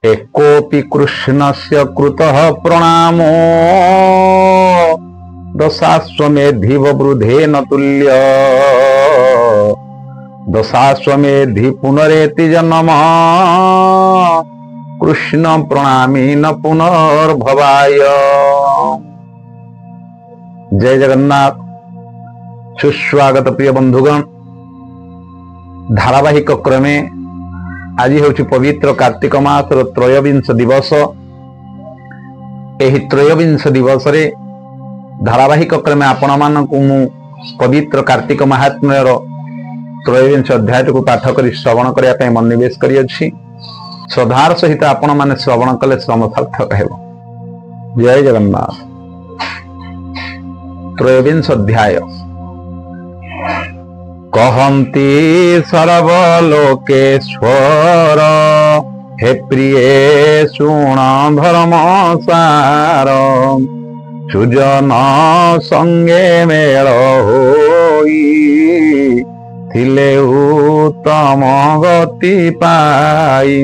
एकोऽपि कृष्णस्य कृतः प्रणामो दशाश्वमेधि ववृधेन तुल्य दशाश्वमेधि पुनरेति जन्म कृष्ण प्रणामी न पुनर्भवाय। जय जगन्नाथ। सुस्वागत प्रिय बंधुगण। धारावाहिक क्रमे आज हूँ पवित्र कार्तिक मासर त्रयोविंश दिवस। यही त्रयोविंश दिवस रे धारावाहिक क्रमे आपण मानकु मु पवित्र कार्तिक महात्म्यर त्रयोविंश अध्याय को पाठ कर श्रवण करने मनोनिवेश करी श्रद्धार सहित आपण माने श्रवण कले श्रम सार्थक हेब। जय जगन्नाथ। त्रयोविंश अध्याय। कहन्ति सर्वलोकेश्वर हे प्रिय शुण धर्म सार सुजन संगे मेल होई थिले उत्तम गति पाई।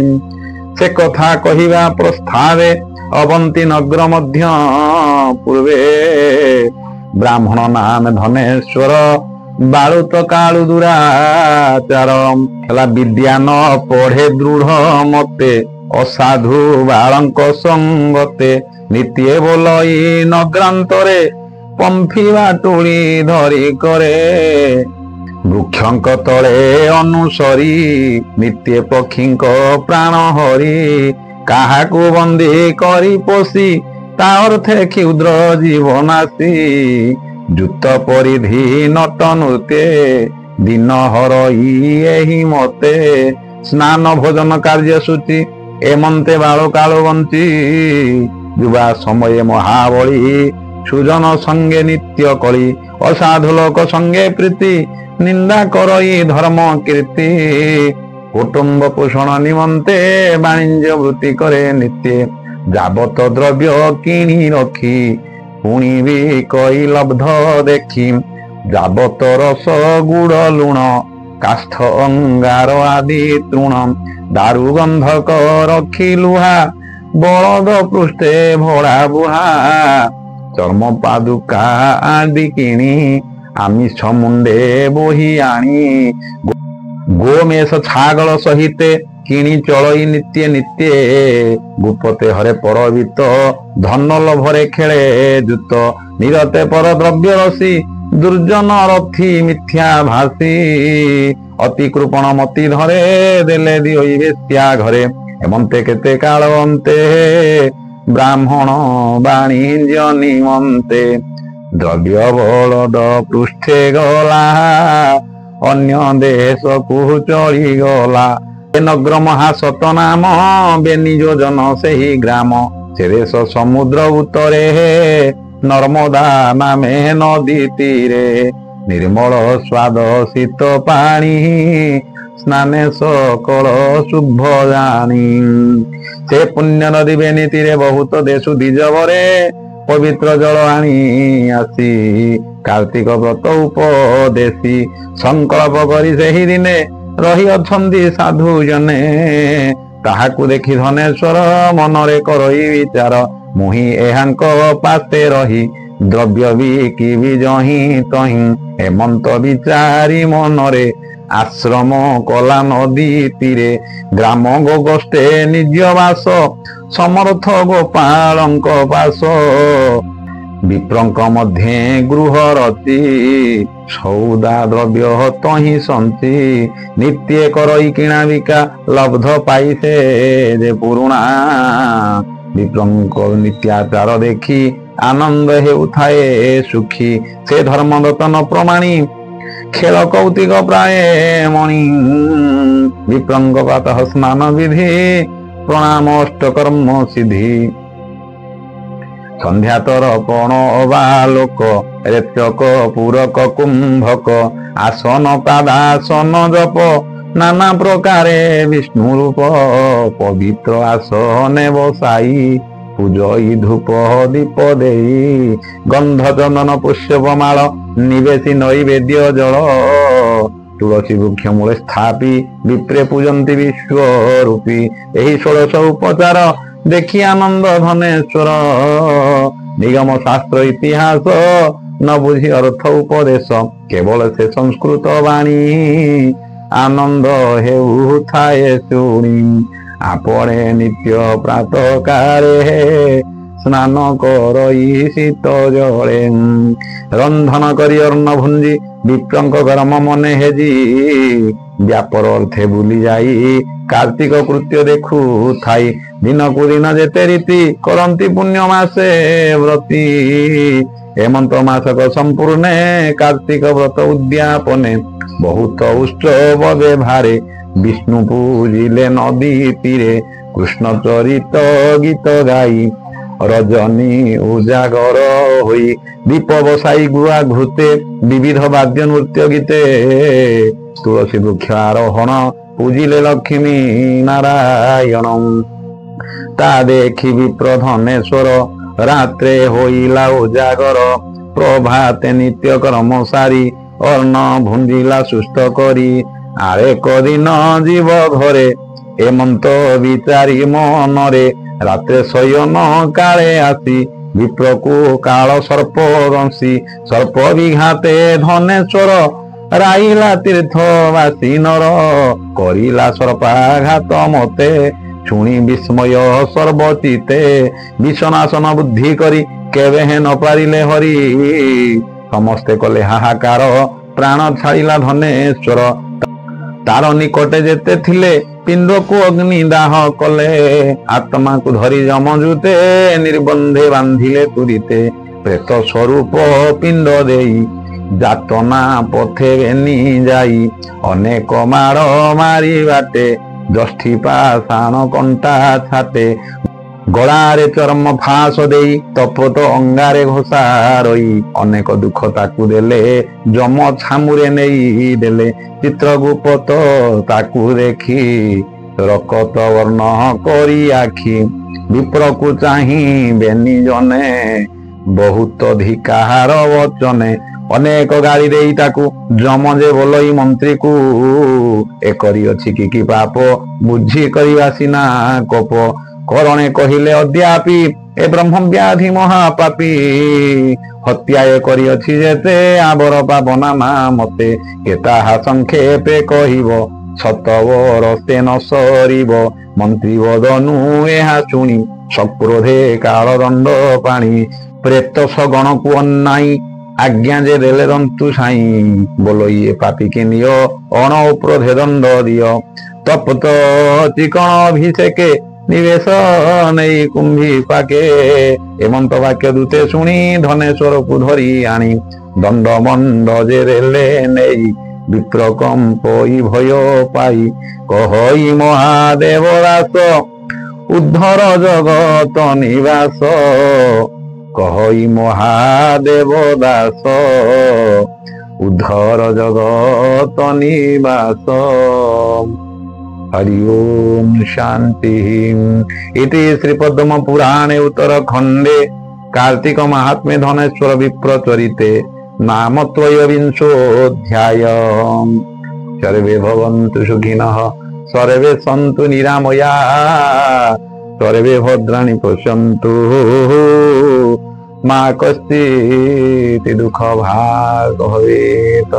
से कथा कहिबा प्रस्तावे अवंती नगर मध्य पूर्वे ब्राह्मण नाम धनेश्वर बालुत कालु दुराचार विद्या न पढ़े दृढ़ मते असाधु बालंक संगते नित्य बोलई नग्रांतरे पंथी बाटुली धरी करे वृक्षंक तले अनुसरी नित्य पक्षींक प्राण हरि काहाकु बंदी करी पोषी ता अर्थे क्षुद्र जीवनासी जुत परिधि नटनुते दिन हरई मते स्नान भोजन कार्य सूची एमंते बाल काल बंची युवा समय महाबली सुजन संगे नित्य कली असाधु लोक संगे प्रीति निंदा करई धर्म कीर्ति कुटुंब पोषण निमंते वाणिज्य वृत्ति करे नित्य जाबत द्रव्य किणी रखी पुणी भी कई लब्ध देखी जाबत रस गुड़ लुण काष्ठ अंगार आदि तृण दारु गंधक रखी लुहा बलद पृष्ठे भोड़ा बुहा चर्म पादुका आदि किणी आमिष मुंडे बोही आनी गोमेष छागल सहिते किणी चलई नित्य नित्य गुपते हरे परवित धन लोभरे खेले जुत निरते पर द्रव्य रसी दुर्जन रथी मिथ्या भासी अति कृपण मति धरे देले दिई बेश्या घरे एमंते केते काल अंते ब्राह्मण वाणिज्य निमंते द्रव्य बलद पृष्ठे गला अन्य देश को चढ़ी गला नगर महासत नाम बेनी योजन से ही ग्राम से देश समुद्र उत्तरे नर्मदा नामे नदी तीरे निर्मल स्वाद शीत पानी स्नाने सकल शुभ जानी से पुण्य नदी बेनी तीरे बहुत देशु दिजवरे पवित्र जल आनी आसी कार्तिक व्रत उपदेशी संकल्प करी सेही दिने रही अछंती साधु जने ताहाकु देखी धनेश्वर मनरे करई विचार मुही एहांक पाते रही द्रव्य बिकी जही तही हेमंत विचारी मनरे आश्रम कला नदी तीरे ग्राम गोगोष्ठे निज वास समर्थ गोपालंक पास विप्रंक मध्य गृह रची सौदा द्रव्य तही संची नित्य करई किणा बिका लब्ध पाइसे जे पुरुणा विप्रंक नित्याचार देखी आनंद हेउथाए सुखी से धर्म रतन प्रमाणी खेल कौतिक प्राय मणि विप्रंग पातः स्नान विधि प्रणाम अष्टकर्म सिद्धि संध्या तर्पण अबालोक रेचक पूरक कुंभक आसन पादासन जप नाना प्रकारे विष्णु रूप पवित्र आसने बसाई पूजई धूप दीप देई गंध चंदन पुष्पमाल निवेशी नैवेद्य जल तुलसी वृक्ष मूले स्थापी विप्रे पूजन्ति विश्वरूपी। एही 16 उपचार देखी आनंद धनेश्वर निगम शास्त्र इतिहास न बुझी अर्थ उपदेश केवल से संस्कृत वाणी आनंद हेउ थाए शुणी। आपणे नित्य प्रातः काले स्नान करई शीत जले रंधन करी अर्ण भुंजी विप्रंक गरम मने हेजी व्यापर अर्थे बुली जाई कार्तिक कृत्य देखु थाई। दिन को दिन जेते रीति करंती पुण्य मासे व्रती हेमंत मासक संपूर्णे कार्तिक व्रत उद्यापने बहुत उत्सव व्यवहारे विष्णु पूजिले नदी तीरे कृष्ण चरित गीत गाई रजनी उजागर होई दीप बसाई गुआ घृते विविध वाद्य नृत्य गीते तुलसी वृक्ष आरोहण पूजिले लक्ष्मी नारायण। ता देखी विप्र धनेश्वर रात्रे होइला उजागर प्रभाते नित्य कर्म सारी अर्ण भुंजिला सुस्थ करी आरे कदिन जीव घरे हेमंत विचारी मनरे रात्रे शयन काले आसी विप्रकु काल सर्प दंशी सर्प विघाते धनेश्वर राइला तीर्थवासी नर करिला सर्पाघात मते शुणी विस्मय सर्वचिते विषनाशन बुद्धि करी केवे हे न पारिले हरि समस्ते कले हाहाकार प्राण छाड़िला धनेश्वर तार निकटे जेते थिले पिंड को अग्नि दाह कले आत्मा को धरी जमजुते निर्बंधे बांधिले तुरीते प्रेत स्वरूप पिंड देई जातना पथे बेनी जाई अनेक मार मारी बाटे जष्ठी पाषाण कंटा छाटे गलारे चरम फास देई तपत अंगारे घोषा रही अनेक दुख ताकू देले जम छामुरे नहीं देले चित्रगुप्त ताकू देखी रकत वर्ण करी आखि विप्र को चाही बेनी जने बहुत धिकार वचने अनेक गाड़ी देई ताकू जम जे बोलई मंत्री को एकरी अछि कि पाप बुझी करिवा सिना कोप करणे कहिले अद्यापि ए ब्रह्म व्याधि महापापी हत्या करी अछि जेते आबर पावना ना मते केताहा संक्षेपे कहिबो सतवर से न सरिब मंत्री वदनु एहा शुणी सक्रोधे काल दंड पाणी प्रेत सगण को अन्नाई आज्ञा जे देले दंतु साई बोलो ये पापी के नियो अण उपरोधे दंड दियो तप्त चिकण अभिषेके निवेश नहीं कुंभी पाके हेमंत वाक्य दूते शुणी धनेश्वर को धरी आनी दंड मंड जे रेले नहीं विप्र कंपई भय पाई कहई महादेव दास उद्धर जगत निवास कहई महादेव दास उद्धर जगत निवास। हरि ओम शांति। इति श्रीपद्म पुराणे उत्तरखंडे कार्तिक महात्म्ये धनेश्वर विप्र चरिते नाम त्रयोविंशोऽध्याय। सर्वे भवन्तु सुखिनः सर्वे सन्तु निरामया सर्वे भद्राणि पश्यन्तु मा कश्चित् दुःख भाग् भवेत्।